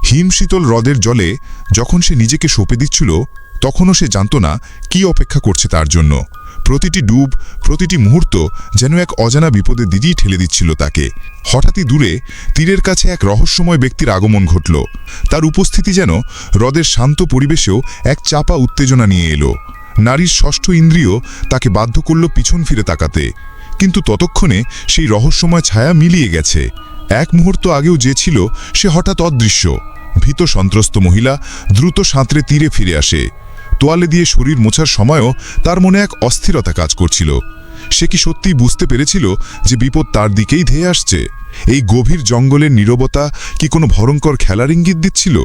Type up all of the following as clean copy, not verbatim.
হিমশীতল হ্রদের জলে যখন সে নিজেকে সঁপে দিচ্ছিল, তখনও সে জানত না কি অপেক্ষা করছে তার জন্য। প্রতিটি ডুব, প্রতিটি মুহূর্ত যেন এক অজানা বিপদের দিকেই ঠেলে দিচ্ছিল তাকে। হঠাৎই দূরে তীরের কাছে এক রহস্যময় ব্যক্তির আগমন ঘটল। তার উপস্থিতি যেন হ্রদের শান্ত পরিবেশেও এক চাপা উত্তেজনা নিয়ে এলো। নারীর ষষ্ঠ ইন্দ্রিয় তাকে বাধ্য করল পিছন ফিরে তাকাতে, কিন্তু ততক্ষণে সেই রহস্যময় ছায়া মিলিয়ে গেছে। এক মুহূর্ত আগেও যে ছিল সে হঠাৎ অদৃশ্য। ভীত সন্ত্রস্ত মহিলা দ্রুত সাঁতরে তীরে ফিরে আসে। তোয়ালে দিয়ে শরীর মোছার সময়ও তার মনে এক অস্থিরতা কাজ করছিল। সে কি সত্যিই বুঝতে পেরেছিল যে বিপদ তার দিকেই ধেয়ে আসছে? এই গভীর জঙ্গলের নীরবতা কি কোনো ভয়ঙ্কর খেলার ইঙ্গিত দিচ্ছিল?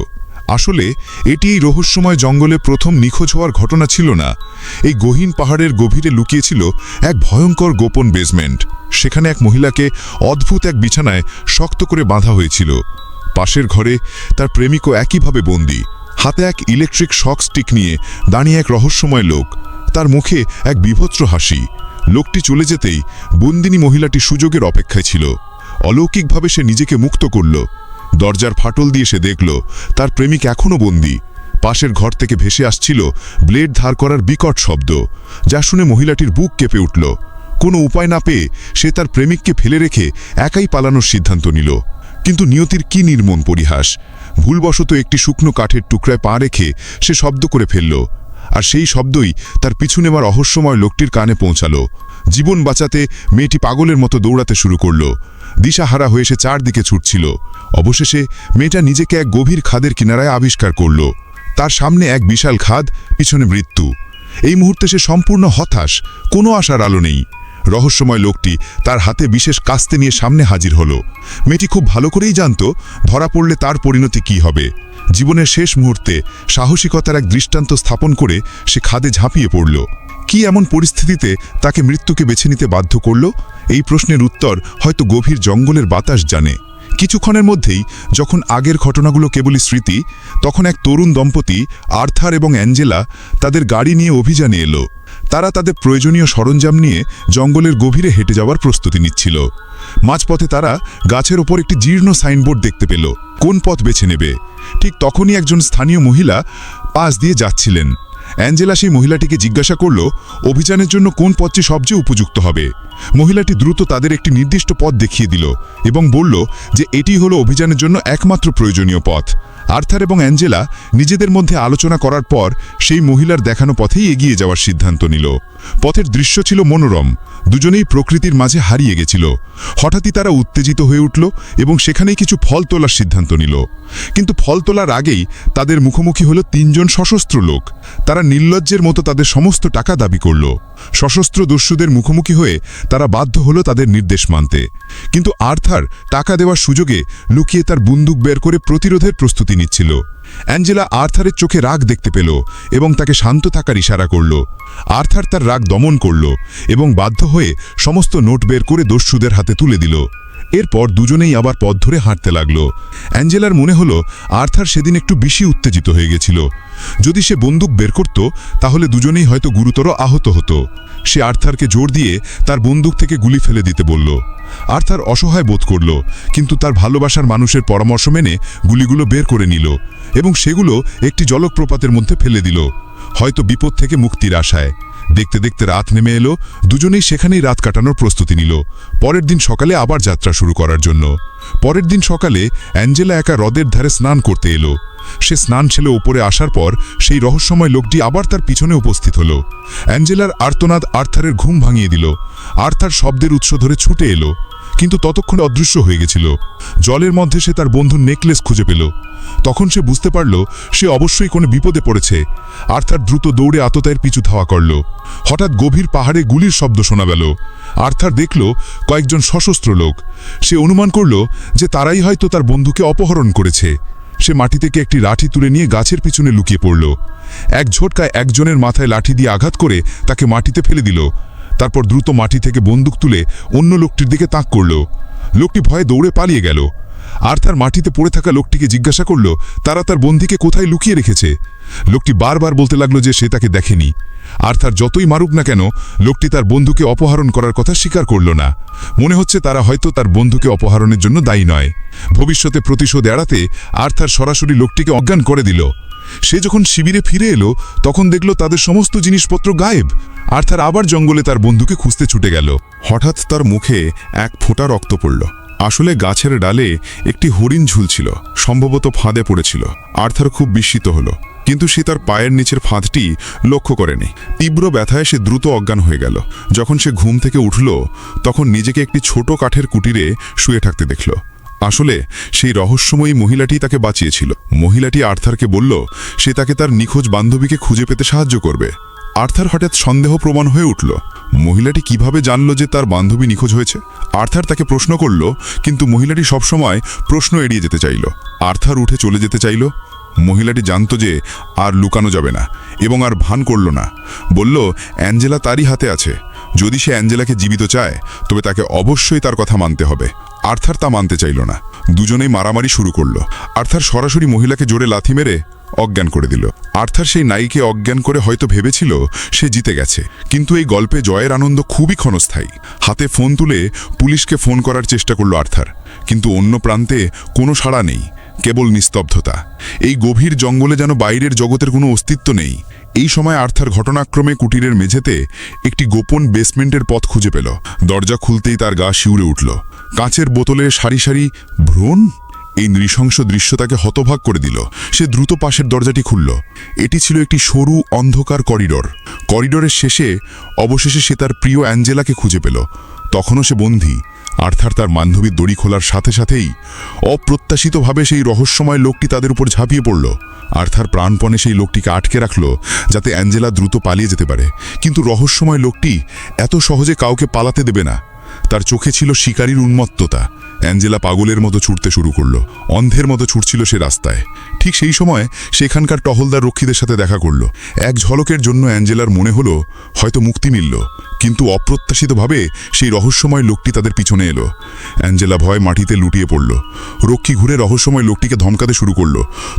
আসলে এটি এই রহস্যময় জঙ্গলে প্রথম নিখোঁজ হওয়ার ঘটনা ছিল না। এই গহীন পাহাড়ের গভীরে লুকিয়েছিল এক ভয়ঙ্কর গোপন বেসমেন্ট। সেখানে এক মহিলাকে অদ্ভুত এক বিছানায় শক্ত করে বাঁধা হয়েছিল। পাশের ঘরে তার প্রেমিকও একইভাবে বন্দী। হাতে এক ইলেকট্রিক শক স্টিক নিয়ে দাঁড়িয়ে এক রহস্যময় লোক, তার মুখে এক বিভৎস হাসি। লোকটি চলে যেতেই বন্দিনী মহিলাটি সুযোগের অপেক্ষায় ছিল। অলৌকিকভাবে সে নিজেকে মুক্ত করল। দরজার ফাটল দিয়ে সে দেখল তার প্রেমিক এখনও বন্দী। পাশের ঘর থেকে ভেসে আসছিল ব্লেড ধার করার বিকট শব্দ, যা শুনে মহিলাটির বুক কেঁপে উঠল। কোনো উপায় না পেয়ে সে তার প্রেমিককে ফেলে রেখে একাই পালানোর সিদ্ধান্ত নিল। কিন্তু নিয়তির কি নির্মম পরিহাস! ভুলবশত একটি শুকনো কাঠের টুকরায় পা রেখে সে শব্দ করে ফেলল, আর সেই শব্দই তার পিছু নেওয়া রহস্যময় লোকটির কানে পৌঁছালো। জীবন বাঁচাতে মেয়েটি পাগলের মতো দৌড়াতে শুরু করল। দিশাহারা হয়ে সে চারদিকে ছুটছিল। অবশেষে মেয়েটা নিজেকে এক গভীর খাদের কিনারায় আবিষ্কার করল। তার সামনে এক বিশাল খাদ, পিছনে মৃত্যু। এই মুহূর্তে সে সম্পূর্ণ হতাশ, কোনো আশার আলো নেই। রহস্যময় লোকটি তার হাতে বিশেষ কাস্তে নিয়ে সামনে হাজির হলো। মেয়েটি খুব ভালো করেই জানত ধরা পড়লে তার পরিণতি কী হবে। জীবনের শেষ মুহূর্তে সাহসিকতার এক দৃষ্টান্ত স্থাপন করে সে খাদে ঝাঁপিয়ে পড়ল। কি এমন পরিস্থিতিতে তাকে মৃত্যুকে বেছে নিতে বাধ্য করল? এই প্রশ্নের উত্তর হয়তো গভীর জঙ্গলের বাতাস জানে। কিছুক্ষণের মধ্যেই যখন আগের ঘটনাগুলো কেবলই স্মৃতি, তখন এক তরুণ দম্পতি আর্থার এবং অ্যাঞ্জেলা তাদের গাড়ি নিয়ে অভিযানে এলো। তারা তাদের প্রয়োজনীয় সরঞ্জাম নিয়ে জঙ্গলের গভীরে হেঁটে যাওয়ার প্রস্তুতি নিচ্ছিল। মাঝপথে তারা গাছের ওপর একটি জীর্ণ সাইনবোর্ড দেখতে পেল। কোন পথ বেছে নেবে? ঠিক তখনই একজন স্থানীয় মহিলা পাশ দিয়ে যাচ্ছিলেন। অ্যাঞ্জেলা সেই মহিলাটিকে জিজ্ঞাসা করল অভিযানের জন্য কোন পথটি সবচেয়ে উপযুক্ত হবে। মহিলাটি দ্রুত তাদের একটি নির্দিষ্ট পথ দেখিয়ে দিল এবং বলল যে এটি হলো অভিযানের জন্য একমাত্র প্রয়োজনীয় পথ। আর্থার এবং অ্যাঞ্জেলা নিজেদের মধ্যে আলোচনা করার পর সেই মহিলার দেখানো পথেই এগিয়ে যাওয়ার সিদ্ধান্ত নিল। পথের দৃশ্য ছিল মনোরম। দুজনেই প্রকৃতির মাঝে হারিয়ে গেছিল। হঠাৎই তারা উত্তেজিত হয়ে উঠল এবং সেখানেই কিছু ফল তোলার সিদ্ধান্ত নিল। কিন্তু ফল তোলার আগেই তাদের মুখোমুখি হলো তিনজন সশস্ত্র লোক। তারা নির্লজ্জের মতো তাদের সমস্ত টাকা দাবি করল। সশস্ত্র দস্যুদের মুখোমুখি হয়ে তারা বাধ্য হলো তাদের নির্দেশ মানতে। কিন্তু আর্থার টাকা দেওয়ার সুযোগে লুকিয়ে তার বন্দুক বের করে প্রতিরোধের প্রস্তুতি নিচ্ছিল। অ্যাঞ্জেলা আর্থারের চোখে রাগ দেখতে পেল এবং তাকে শান্ত থাকার ইশারা করল। আর্থার তার রাগ দমন করল এবং বাধ্য হয়ে সমস্ত নোট বের করে দস্যুদের হাতে তুলে দিল। এরপর দুজনেই আবার পথ ধরে হাঁটতে লাগল। অ্যাঞ্জেলার মনে হলো আর্থার সেদিন একটু বেশি উত্তেজিত হয়ে গেছিল। যদি সে বন্দুক বের করত তাহলে দুজনেই হয়তো গুরুতর আহত হতো। সে আর্থারকে জোর দিয়ে তার বন্দুক থেকে গুলি ফেলে দিতে বলল। আর্থার অসহায় বোধ করল, কিন্তু তার ভালোবাসার মানুষের পরামর্শ মেনে গুলিগুলো বের করে নিল এবং সেগুলো একটি জলপ্রপাতের মধ্যে ফেলে দিল, হয়তো বিপদ থেকে মুক্তির আশায়। দেখতে দেখতে রাত নেমে এলো। দুজনেই সেখানেই রাত কাটানোর প্রস্তুতি নিল, পরের দিন সকালে আবার যাত্রা শুরু করার জন্য। পরের দিন সকালে অ্যাঞ্জেলা একা হ্রদের ধারে স্নান করতে এলো। সে স্নান ছেলে ওপরে আসার পর সেই রহস্যময় লোকটি আবার তার পিছনে উপস্থিত হলো। অ্যাঞ্জেলার আর্তনাদ আর্থারের ঘুম ভাঙিয়ে দিল। আর্থার শব্দের উৎস ধরে ছুটে এলো, কিন্তু ততক্ষণে অদৃশ্য হয়ে গেছিল। জলের মধ্যে সে তার বন্ধুর নেকলেস খুঁজে পেল। তখন সে বুঝতে পারল সে অবশ্যই কোনো বিপদে পড়েছে। আর্থার দ্রুত দৌড়ে আততায়ীর পিছু ধাওয়া করল। হঠাৎ গভীর পাহাড়ে গুলির শব্দ শোনা গেল। আর্থার দেখল কয়েকজন সশস্ত্র লোক। সে অনুমান করল যে তারাই হয়তো তার বন্ধুকে অপহরণ করেছে। সে মাটি থেকে একটি লাঠি তুলে নিয়ে গাছের পিছনে লুকিয়ে পড়ল। এক ঝটকায় একজনের মাথায় লাঠি দিয়ে আঘাত করে তাকে মাটিতে ফেলে দিল। তারপর দ্রুত মাটি থেকে বন্দুক তুলে অন্য লোকটির দিকে তাক করল। লোকটি ভয়ে দৌড়ে পালিয়ে গেল। আর্থার মাটিতে পড়ে থাকা লোকটিকে জিজ্ঞাসা করল তারা তার বন্ধুকে কোথায় লুকিয়ে রেখেছে। লোকটি বারবার বলতে লাগলো যে সে তাকে দেখেনি। আর্থার যতই মারুক না কেন লোকটি তার বন্ধুকে অপহরণ করার কথা স্বীকার করল না। মনে হচ্ছে তারা হয়তো তার বন্ধুকে অপহরণের জন্য দায়ী নয়। ভবিষ্যতে প্রতিশোধ এড়াতে আর্থার সরাসরি লোকটিকে অজ্ঞান করে দিল। সে যখন শিবিরে ফিরে এলো তখন দেখল তাদের সমস্ত জিনিসপত্র গায়েব। আর্থার আবার জঙ্গলে তার বন্ধুকে খুঁজতে ছুটে গেল। হঠাৎ তার মুখে এক ফোঁটা রক্ত পড়ল। আসলে গাছের ডালে একটি হরিণ ঝুলছিল, সম্ভবত ফাঁদে পড়েছিল। আর্থার খুব বিস্মিত হল, কিন্তু সে তার পায়ের নিচের ফাঁদটি লক্ষ্য করেনি। তীব্র ব্যথায় সে দ্রুত অজ্ঞান হয়ে গেল। যখন সে ঘুম থেকে উঠল তখন নিজেকে একটি ছোট কাঠের কুটিরে শুয়ে থাকতে দেখল। আসলে সেই রহস্যময়ী মহিলাটি তাকে বাঁচিয়েছিল। মহিলাটি আর্থারকে বলল সে তাকে তার নিখোঁজ বান্ধবীকে খুঁজে পেতে সাহায্য করবে। আর্থার হঠাৎ সন্দেহ প্রবণ হয়ে উঠল। মহিলাটি কিভাবে জানল যে তার বান্ধবী নিখোঁজ হয়েছে? আর্থার তাকে প্রশ্ন করল, কিন্তু মহিলাটি সবসময় প্রশ্ন এড়িয়ে যেতে চাইল। আর্থার উঠে চলে যেতে চাইল। মহিলাটি জানত যে আর লুকানো যাবে না এবং আর ভান করল না। বলল অ্যাঞ্জেলা তারই হাতে আছে। যদি সে অ্যাঞ্জেলাকে জীবিত চায় তবে তাকে অবশ্যই তার কথা মানতে হবে। আর্থার তা মানতে চাইল না। দুজনেই মারামারি শুরু করল। আর্থার সরাসরি মহিলাকে জোরে লাথি মেরে অজ্ঞান করে দিল। আর্থার সেই নায়ীকে অজ্ঞান করে হয়তো ভেবেছিল সে জিতে গেছে, কিন্তু এই গল্পে জয়ের আনন্দ খুবই ক্ষণস্থায়ী। হাতে ফোন তুলে পুলিশকে ফোন করার চেষ্টা করল আর্থার, কিন্তু অন্য প্রান্তে কোনো সাড়া নেই, কেবল নিস্তব্ধতা। এই গভীর জঙ্গলে যেন বাইরের জগতের কোনো অস্তিত্ব নেই। এই সময় আর্থার ঘটনাক্রমে কুটিরের মেঝেতে একটি গোপন বেসমেন্টের পথ খুঁজে পেল। দরজা খুলতেই তার গা শিউরে উঠল। কাঁচের বোতলে সারি সারি ভ্রূণ। এই নৃশংস দৃশ্য তাকে হতবাক করে দিল। সে দ্রুত পাশের দরজাটি খুলল। এটি ছিল একটি সরু অন্ধকার করিডর। করিডরের শেষে অবশেষে সে তার প্রিয় অ্যাঞ্জেলাকে খুঁজে পেল। তখনও সে বন্দী। আর্থার তার বান্ধবীর দড়ি খোলার সাথে সাথেই অপ্রত্যাশিতভাবে সেই রহস্যময় লোকটি তাদের উপর ঝাঁপিয়ে পড়ল। আর্থার প্রাণপণে সেই লোকটিকে আটকে রাখল যাতে অ্যাঞ্জেলা দ্রুত পালিয়ে যেতে পারে, কিন্তু রহস্যময় লোকটি এত সহজে কাউকে পালাতে দেবে না। তার চোখে ছিল শিকারীর উন্মত্ততা। অ্যাঞ্জেলা পাগলের মতো ছুটতে শুরু করল। অন্ধের মতো ছুটছিল সে রাস্তায়। ঠিক সেই সময় সেখানকার টহলদার রক্ষীদের সাথে দেখা করল। এক ঝলকের জন্য অ্যাঞ্জেলার মনে হলো হয়তো মুক্তি মিলল, কিন্তু অপ্রত্যাশিতভাবে সেই রহস্যময় লোকটি তাদের পিছনে এলো। অ্যাঞ্জেলা ভয় মাটিতে লুটিয়ে পড়ল। রক্ষী ঘুরে রহস্যময় লোকটিকে ধমকাতে শুরু করল,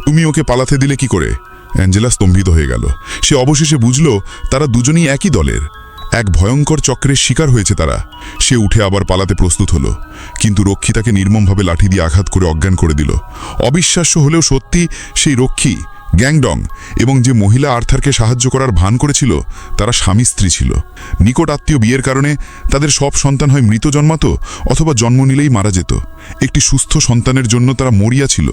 তুমি ওকে পালাতে দিলে কি করে? অ্যাঞ্জেলা স্তম্ভিত হয়ে গেল। সে অবশেষে বুঝল তারা দুজনেই একই দলের। এক ভয়ঙ্কর চক্রের শিকার হয়েছে তারা। সে উঠে আবার পালাতে প্রস্তুত হলো, কিন্তু রক্ষী তাকে নির্মমভাবে লাঠি দিয়ে আঘাত করে অজ্ঞান করে দিল। অবিশ্বাস্য হলেও সত্যি, সেই রক্ষী গ্যাংডং এবং যে মহিলা আর্থারকে সাহায্য করার ভান করেছিল তারা স্বামী স্ত্রী ছিল। নিকট আত্মীয় বিয়ের কারণে তাদের সব সন্তান হয় মৃত জন্মাতো অথবা জন্ম নিলেই মারা যেত। একটি সুস্থ সন্তানের জন্য তারা মরিয়া ছিল।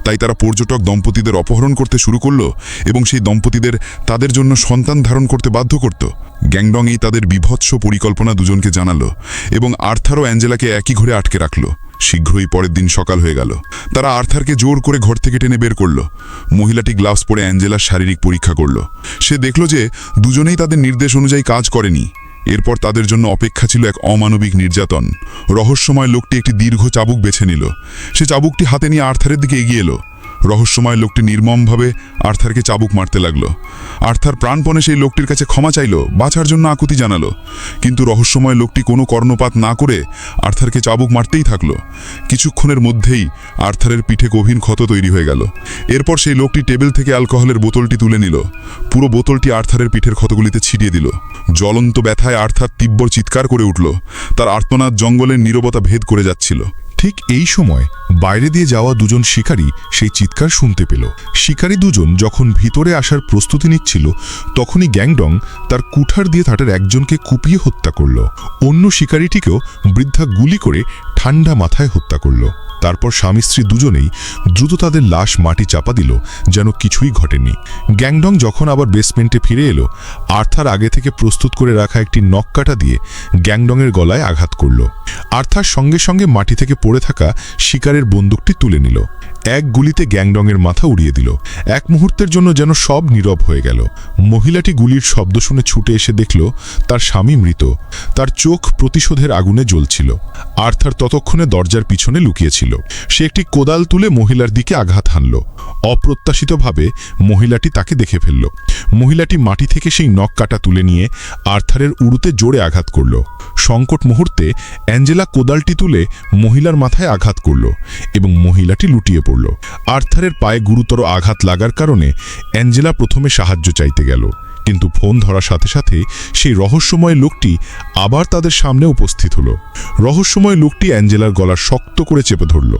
তাই তারা পর্যটক দম্পতিদের অপহরণ করতে শুরু করলো এবং সেই দম্পতিদের তাদের জন্য সন্তান ধারণ করতে বাধ্য করত। গ্যাংডং এই তাদের বিভৎস পরিকল্পনা দুজনকে জানালো এবং আর্থার ও অ্যাঞ্জেলাকে একই ঘরে আটকে রাখল। শীঘ্রই পরের দিন সকাল হয়ে গেল। তারা আর্থারকে জোর করে ঘর থেকে টেনে বের করল। মহিলাটি গ্লাভস পরে অ্যাঞ্জেলার শারীরিক পরীক্ষা করল। সে দেখল যে দুজনেই তাদের নির্দেশ অনুযায়ী কাজ করেনি। এরপর তাদের জন্য অপেক্ষা ছিল এক অমানবিক নির্যাতন। রহস্যময় লোকটি একটি দীর্ঘ চাবুক বেছে নিল। সে চাবুকটি হাতে নিয়ে আর্থারের দিকে এগিয়ে এলো। রহস্যময় লোকটি নির্মমভাবে আর্থারকে চাবুক মারতে লাগলো। আর্থার প্রাণপণে সেই লোকটির কাছে ক্ষমা চাইল, বাঁচার জন্য আকুতি জানালো, কিন্তু রহস্যময় লোকটি কোনো কর্ণপাত না করে আর্থারকে চাবুক মারতেই থাকলো। কিছুক্ষণের মধ্যেই আর্থারের পিঠে গভীর ক্ষত তৈরি হয়ে গেল। এরপর সেই লোকটি টেবিল থেকে অ্যালকোহলের বোতলটি তুলে নিল। পুরো বোতলটি আর্থারের পিঠের ক্ষতগুলিতে ছিটিয়ে দিল। জ্বলন্ত ব্যথায় আর্থার তীব্র চিৎকার করে উঠল। তার আর্তনাদ জঙ্গলের নীরবতা ভেদ করে যাচ্ছিল। ঠিক এই সময় বাইরে দিয়ে যাওয়া দুজন শিকারী সেই চিৎকার শুনতে পেল। শিকারী দুজন যখন ভিতরে আসার প্রস্তুতি নিচ্ছিল তখনই গ্যাংডং তার কুঠার দিয়ে তাদের একজনকে কুপিয়ে হত্যা করল। অন্য শিকারীটিকেও বৃদ্ধা গুলি করে ঠান্ডা মাথায় হত্যা করল। তারপর স্বামী স্ত্রী দুজনেই দ্রুত তাদের লাশ মাটি চাপা দিল যেন কিছুই ঘটেনি। গ্যাংডং যখন আবার বেসমেন্টে ফিরে এলো, আর্থার আগে থেকে প্রস্তুত করে রাখা একটি নখকাটা দিয়ে গ্যাংডংয়ের গলায় আঘাত করল। আর্থার সঙ্গে সঙ্গে মাটি থেকে পড়ে থাকা শিকারের বন্দুকটি তুলে নিল। এক গুলিতে গ্যাংডংয়ের মাথা উড়িয়ে দিল। এক মুহূর্তের জন্য যেন সব নীরব হয়ে গেল। মহিলাটি গুলির শব্দ শুনে ছুটে এসে দেখল তার স্বামী মৃত। তার চোখ প্রতিশোধের আগুনে জ্বলছিল। আর্থার ততক্ষণে দরজার পিছনে লুকিয়েছিল। সে একটি কোদাল তুলে মহিলার দিকে আঘাত হানল। অপ্রত্যাশিতভাবে মহিলাটি তাকে দেখে ফেলল। মহিলাটি মাটি থেকে সেই নখ কাটা তুলে নিয়ে আর্থারের উড়ুতে জোরে আঘাত করল। সংকট মুহূর্তে অ্যাঞ্জেলা কোদালটি তুলে মহিলার মাথায় আঘাত করল এবং মহিলাটি লুটিয়ে পড়ল। আর্থারের পায়ে গুরুতর আঘাত লাগার কারণে অ্যাঞ্জেলা প্রথমে সাহায্য চাইতে গেল, কিন্তু ফোন ধরার সাথে সাথে সেই রহস্যময় লোকটি আবার তাদের সামনে উপস্থিত হলো। রহস্যময় লোকটি অ্যাঞ্জেলার গলা শক্ত করে চেপে ধরল।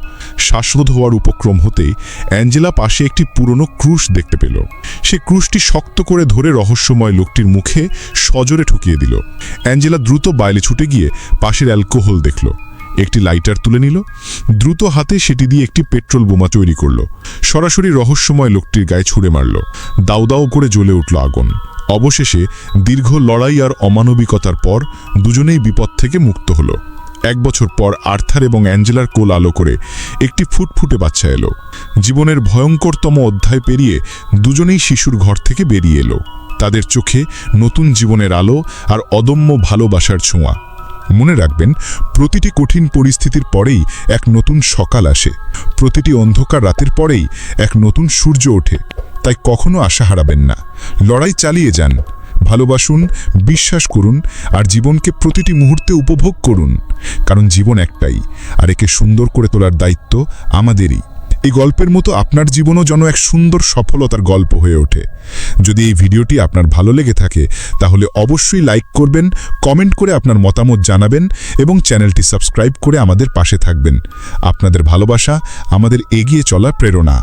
শ্বাসরোধ হওয়ার উপক্রম হতেই অ্যাঞ্জেলা পাশে একটি পুরনো ক্রুশ দেখতে পেল। সে ক্রুশটি শক্ত করে ধরে রহস্যময় লোকটির মুখে সজোরে ঠুকিয়ে দিল। অ্যাঞ্জেলা দ্রুত বাইরে ছুটে গিয়ে পাশের অ্যালকোহল দেখল, একটি লাইটার তুলে নিল, দ্রুত হাতে সেটি দিয়ে একটি পেট্রোল বোমা তৈরি করল। সরাসরি রহস্যময় লোকটির গায়ে ছুঁড়ে মারল। দাউ দাউ করে জ্বলে উঠল আগুন। অবশেষে দীর্ঘ লড়াই আর অমানবিকতার পর দুজনেই বিপদ থেকে মুক্ত হলো। 1 বছর পর আর্থার এবং অ্যাঞ্জেলার কোল আলো করে একটি ফুটফুটে বাচ্চা এলো। জীবনের ভয়ঙ্করতম অধ্যায় পেরিয়ে দুজনেই শিশুর ঘর থেকে বেরিয়ে এলো। তাদের চোখে নতুন জীবনের আলো আর অদম্য ভালোবাসার ছোঁয়া। মনে রাখবেন, প্রতিটি কঠিন পরিস্থিতির পরেই এক নতুন সকাল আসে, প্রতিটি অন্ধকার রাতের পরেই এক নতুন সূর্য ওঠে। তাই কখনো আশা হারাবেন না, লড়াই চালিয়ে যান, ভালোবাসুন, বিশ্বাস করুন আর জীবনকে প্রতিটি মুহূর্তে উপভোগ করুন। কারণ জীবন একটাই, আর একে সুন্দর করে তোলার দায়িত্ব আমাদেরই। এই গল্পের মতো আপনার জীবনও যেন এক সুন্দর সফলতার গল্প হয়ে ওঠে। যদি এই ভিডিওটি আপনার ভালো লেগে থাকে তাহলে অবশ্যই লাইক করবেন, কমেন্ট করে আপনার মতামত জানাবেন এবং চ্যানেলটি সাবস্ক্রাইব করে আমাদের পাশে থাকবেন। আপনাদের ভালোবাসা আমাদের এগিয়ে চলার প্রেরণা।